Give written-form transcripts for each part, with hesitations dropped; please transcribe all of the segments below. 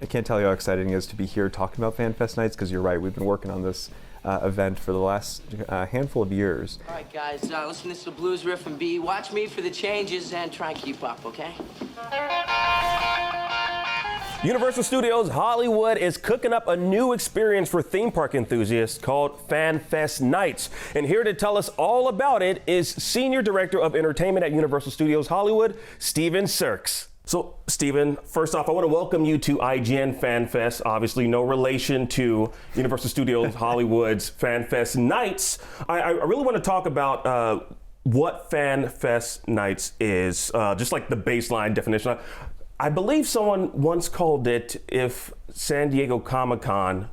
I can't tell you how exciting it is to be here talking about FanFest nights, because you're right, we've been working on this event for the last handful of years. All right, guys, listen to the blues riff and B. Watch me for the changes and try and keep up, okay? Universal Studios Hollywood is cooking up a new experience for theme park enthusiasts called FanFest Nights. And here to tell us all about it is Senior Director of Entertainment at Universal Studios Hollywood, Siercks. So, Steven, first off, I want to welcome you to IGN FanFest. Obviously, no relation to Universal Studios Hollywood's FanFest Nights. I really want to talk about what FanFest Nights is, just like the baseline definition. I believe someone once called it if San Diego Comic-Con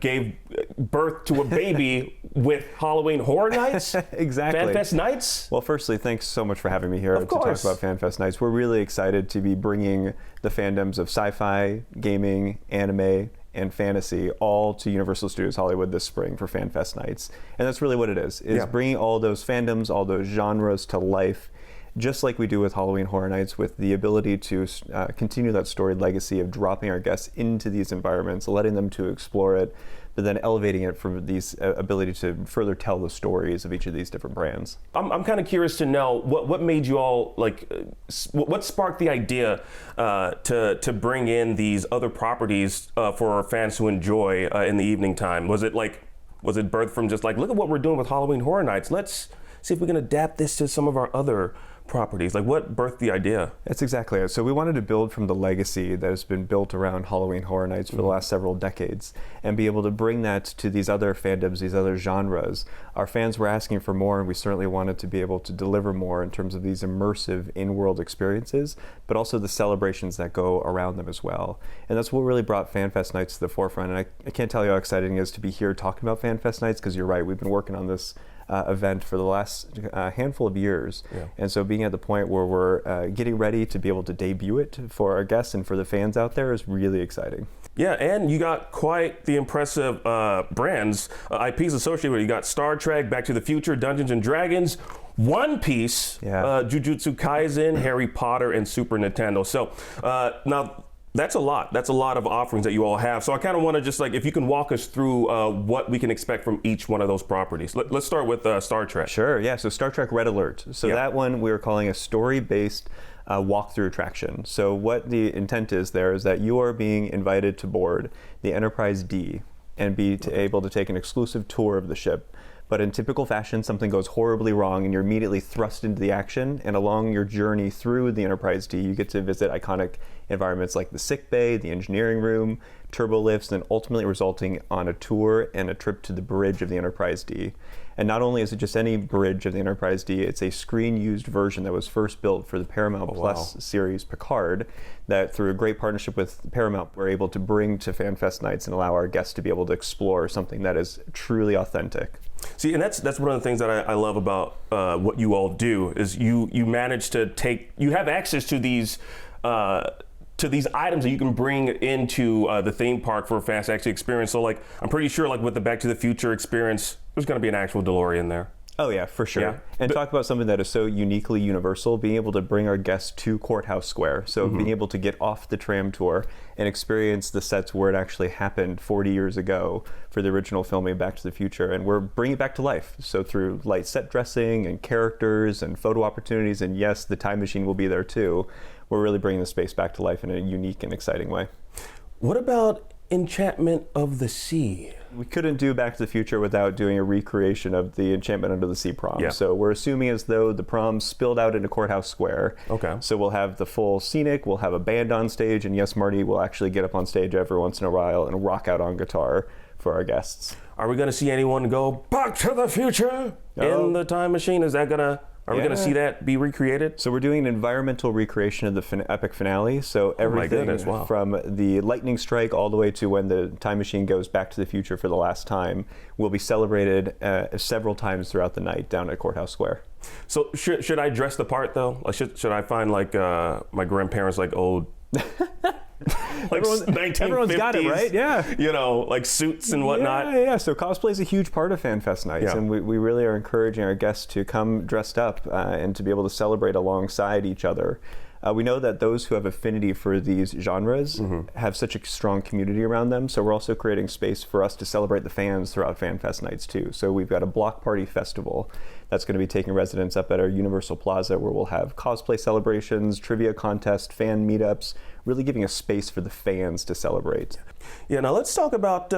gave birth to a baby with Halloween Horror Nights? Exactly. FanFest Nights? Well, firstly, thanks so much for having me here to talk about FanFest Nights. We're really excited to be bringing the fandoms of sci-fi, gaming, anime, and fantasy all to Universal Studios Hollywood this spring for FanFest Nights. And that's really what it is bringing all those fandoms, all those genres to life, just like we do with Halloween Horror Nights, with the ability to continue that storied legacy of dropping our guests into these environments, letting them to explore it, but then elevating it from these ability to further tell the stories of each of these different brands. I'm kind of curious to know what made you all, what sparked the idea to bring in these other properties for fans to enjoy in the evening time? Was it birthed from just like, look at what we're doing with Halloween Horror Nights, let's see if we can adapt this to some of our other properties? Like, what birthed the idea? That's exactly it. So we wanted to build from the legacy that has been built around Halloween Horror Nights for the last several decades and be able to bring that to these other fandoms, these other genres. Our fans were asking for more, and we certainly wanted to be able to deliver more in terms of these immersive in-world experiences, but also the celebrations that go around them as well. And that's what really brought FanFest Nights to the forefront. And I can't tell you how exciting it is to be here talking about FanFest Nights, because you're right, we've been working on this event for the last handful of years. And so being at the point where we're getting ready to be able to debut it for our guests and for the fans out there is really exciting. Yeah, and you got quite the impressive brands, IPs associated with it. You got Star Trek, Back to the Future, Dungeons and Dragons, One Piece, Jujutsu Kaisen, Harry Potter, and Super Nintendo. So now, that's a lot. That's a lot of offerings that you all have. So I kind of want to just if you can walk us through what we can expect from each one of those properties. Let's start with Star Trek. Sure, yeah. So Star Trek Red Alert. So that one we were calling a story-based walkthrough attraction. So what the intent is there is that you are being invited to board the Enterprise D and be able to take an exclusive tour of the ship. But in typical fashion, something goes horribly wrong and you're immediately thrust into the action. And along your journey through the Enterprise D, you get to visit iconic environments like the sick bay, the engineering room, turbo lifts, and ultimately resulting on a tour and a trip to the bridge of the Enterprise D. And not only is it just any bridge of the Enterprise D, it's a screen-used version that was first built for the Paramount Plus series Picard, that through a great partnership with Paramount, we're able to bring to FanFest Nights and allow our guests to be able to explore something that is truly authentic. See, and that's one of the things that I love about what you all do is you manage to you have access to these items that you can bring into the theme park for a fast actually experience. So I'm pretty sure with the Back to the Future experience, there's going to be an actual DeLorean there. Oh yeah, for sure. Yeah. And talk about something that is so uniquely universal, being able to bring our guests to Courthouse Square. So being able to get off the tram tour and experience the sets where it actually happened 40 years ago for the original filming of Back to the Future. And we're bringing it back to life. So through light set dressing and characters and photo opportunities, and yes, the time machine will be there too. We're really bringing the space back to life in a unique and exciting way. What about Enchantment of the Sea? We couldn't do Back to the Future without doing a recreation of the Enchantment Under the Sea prom. So we're assuming as though the prom spilled out into Courthouse Square. So we'll have the full scenic, we'll have a band on stage, and yes, Marty will actually get up on stage every once in a while and rock out on guitar for our guests. Are we going to see anyone go Back to the Future in the time machine? Is that going to... Are we going to see that be recreated? So we're doing an environmental recreation of the epic finale. So everything from the lightning strike all the way to when the time machine goes back to the future for the last time will be celebrated several times throughout the night down at Courthouse Square. So should I dress the part though? Should I find my grandparents old... Everyone's got it, right? Yeah. Suits and whatnot. Yeah. So cosplay is a huge part of FanFest Nights, and we really are encouraging our guests to come dressed up and to be able to celebrate alongside each other. We know that those who have affinity for these genres have such a strong community around them, so we're also creating space for us to celebrate the fans throughout FanFest nights too. So we've got a block party festival that's going to be taking residence up at our Universal Plaza, where we'll have cosplay celebrations, trivia contests, fan meetups, really giving a space for the fans to celebrate. Yeah, now let's talk about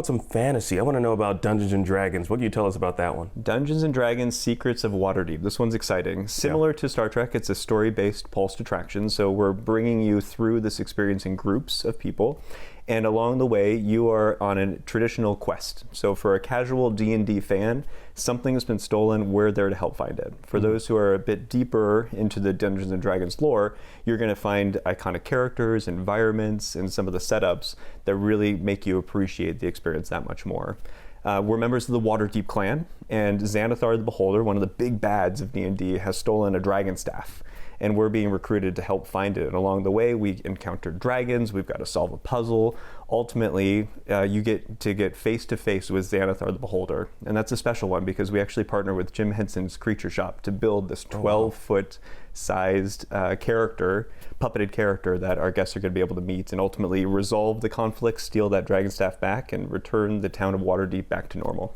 some fantasy. I want to know about Dungeons and Dragons. What can you tell us about that one? Dungeons and Dragons: Secrets of Waterdeep. This one's exciting. Similar to Star Trek, it's a story-based pulsed attraction. So we're bringing you through this experience in groups of people, and along the way, you are on a traditional quest. So for a casual D&D fan, something has been stolen. We're there to help find it. For those who are a bit deeper into the Dungeons and Dragons lore, you're going to find iconic characters, environments, and some of the setups that really make you appreciate the experience that much more. We're members of the Waterdeep clan, and Xanathar the Beholder, one of the big bads of D&D, has stolen a dragon staff. And we're being recruited to help find it. And along the way, we encounter dragons, we've got to solve a puzzle. Ultimately, you get face-to-face with Xanathar the Beholder. And that's a special one because we actually partner with Jim Henson's Creature Shop to build this 12-foot sized puppeted character that our guests are going to be able to meet and ultimately resolve the conflict, steal that dragon staff back, and return the town of Waterdeep back to normal.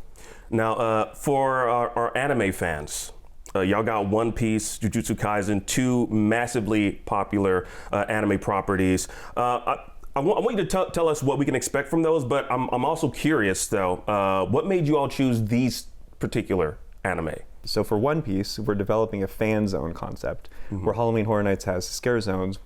Now, for our anime fans, y'all got One Piece, Jujutsu Kaisen, two massively popular anime properties. I want you to tell us what we can expect from those, but I'm also curious though, what made you all choose these particular anime? So for One Piece, we're developing a fan zone concept, where Halloween Horror Nights has scare zones,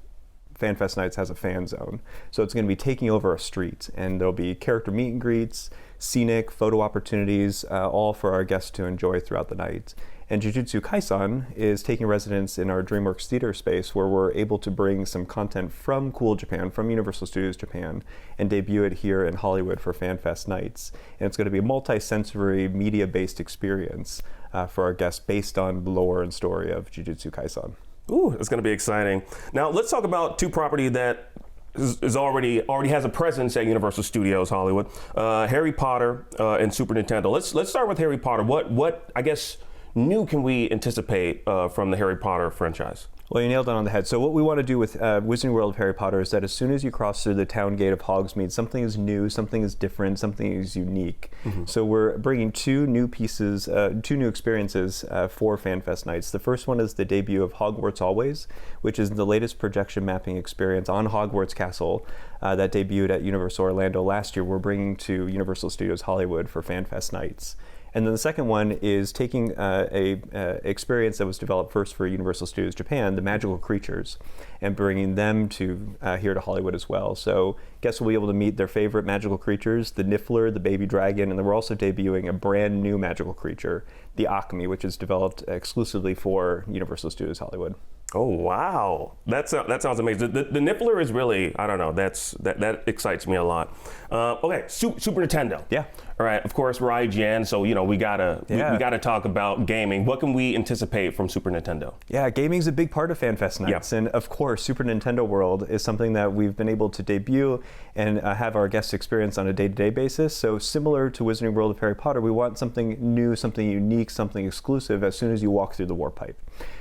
FanFest Nights has a fan zone. So it's going to be taking over a street, and there'll be character meet and greets, scenic photo opportunities, all for our guests to enjoy throughout the night. And Jujutsu Kaisen is taking residence in our DreamWorks theater space, where we're able to bring some content from Cool Japan, from Universal Studios Japan, and debut it here in Hollywood for FanFest Nights. And it's going to be a multi-sensory, media-based experience for our guests based on the lore and story of Jujutsu Kaisen. Ooh, it's going to be exciting. Now, let's talk about two property that is already has a presence at Universal Studios Hollywood. Harry Potter and Super Nintendo. Let's start with Harry Potter. What I guess new can we anticipate from the Harry Potter franchise? Well, you nailed it on the head. So what we want to do with Wizarding World of Harry Potter is that as soon as you cross through the town gate of Hogsmeade, something is new, something is different, something is unique. So we're bringing two new experiences for FanFest Nights. The first one is the debut of Hogwarts Always, which is the latest projection mapping experience on Hogwarts Castle that debuted at Universal Orlando last year. We're bringing to Universal Studios Hollywood for FanFest Nights. And then the second one is taking a experience that was developed first for Universal Studios Japan, the magical creatures, and bringing them to here to Hollywood as well. So guests will be able to meet their favorite magical creatures, the Niffler, the baby dragon, and then we're also debuting a brand new magical creature, the Akeem, which is developed exclusively for Universal Studios Hollywood. Oh wow, that sounds amazing. The Niffler is really, I don't know, that excites me a lot. Okay, Super Nintendo. Yeah. All right. Of course, we're IGN, so we gotta talk about gaming. What can we anticipate from Super Nintendo? Yeah, gaming's a big part of FanFest Nights, and of course, Super Nintendo World is something that we've been able to debut and have our guests experience on a day-to-day basis. So similar to Wizarding World of Harry Potter, we want something new, something unique, something exclusive as soon as you walk through the warp pipe.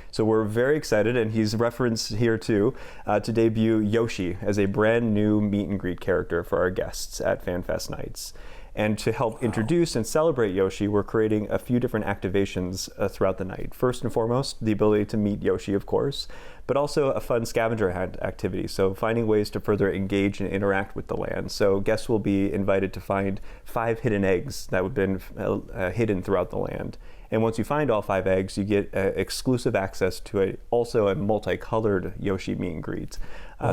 So we're very excited, and he's referenced here too, to debut Yoshi as a brand new meet and greet character for our guests at FanFest Nights. And to help introduce and celebrate Yoshi, we're creating a few different activations throughout the night. First and foremost, the ability to meet Yoshi, of course, but also a fun scavenger hunt activity. So finding ways to further engage and interact with the land. So guests will be invited to find 5 hidden eggs that have been hidden throughout the land. And once you find all 5 eggs, you get exclusive access to also a multicolored Yoshi meet and greet.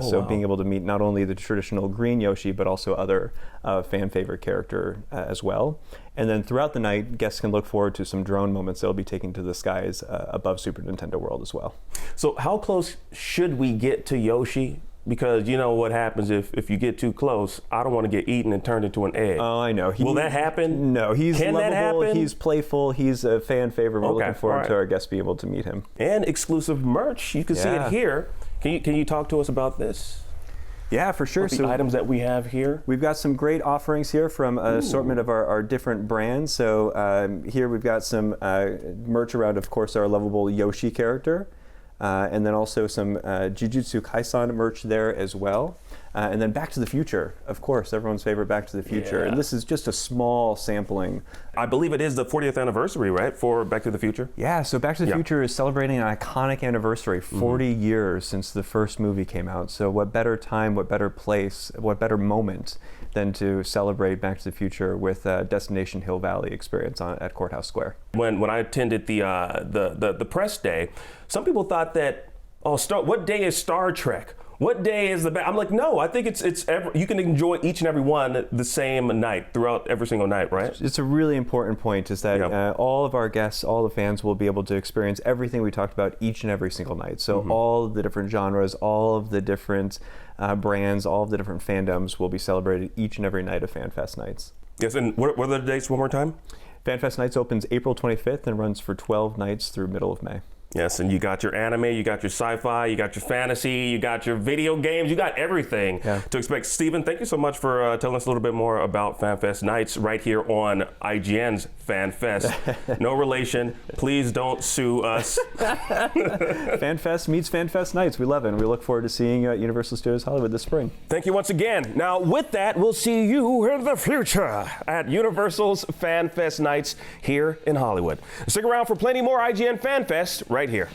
So being able to meet not only the traditional green Yoshi, but also other fan favorite character as well. And then throughout the night, guests can look forward to some drone moments they'll be taking to the skies above Super Nintendo World as well. So how close should we get to Yoshi? Because you know what happens if you get too close. I don't want to get eaten and turned into an egg. Oh, I know. Will that happen? No, he's Can lovable, that happen? He's playful, he's a fan favorite. We're looking forward to our guests being able to meet him. And exclusive merch. You can see it here. Can you talk to us about this? Yeah, for sure. The items that we have here. We've got some great offerings here from an assortment of our different brands. So here we've got some merch around, of course, our lovable Yoshi character. and then also some Jujutsu Kaisen merch there as well. And then Back to the Future, of course, everyone's favorite Back to the Future. Yeah. And this is just a small sampling. I believe it is the 40th anniversary, right, for Back to the Future? Yeah, so Back to the Future is celebrating an iconic anniversary, 40 years since the first movie came out. So what better time, what better place, what better moment than to celebrate Back to the Future with Destination Hill Valley experience at Courthouse Square. When I attended the press day, some people thought that, what day is Star Trek? What day is the best? I'm like, no, I think you can enjoy each and every one the same night throughout every single night, right? It's a really important point is that all of our guests, all the fans will be able to experience everything we talked about each and every single night. So all of the different genres, all of the different brands, all of the different fandoms will be celebrated each and every night of FanFest Nights. Yes, and what are the dates one more time? FanFest Nights opens April 25th and runs for 12 nights through middle of May. Yes, and you got your anime, you got your sci-fi, you got your fantasy, you got your video games, you got everything to expect. Stephen, thank you so much for telling us a little bit more about FanFest Nights right here on IGN's FanFest. No relation. Please don't sue us. FanFest meets FanFest Nights. We love it, and we look forward to seeing you at Universal Studios Hollywood this spring. Thank you once again. Now, with that, we'll see you in the future at Universal's FanFest Nights here in Hollywood. Stick around for plenty more IGN FanFest right here.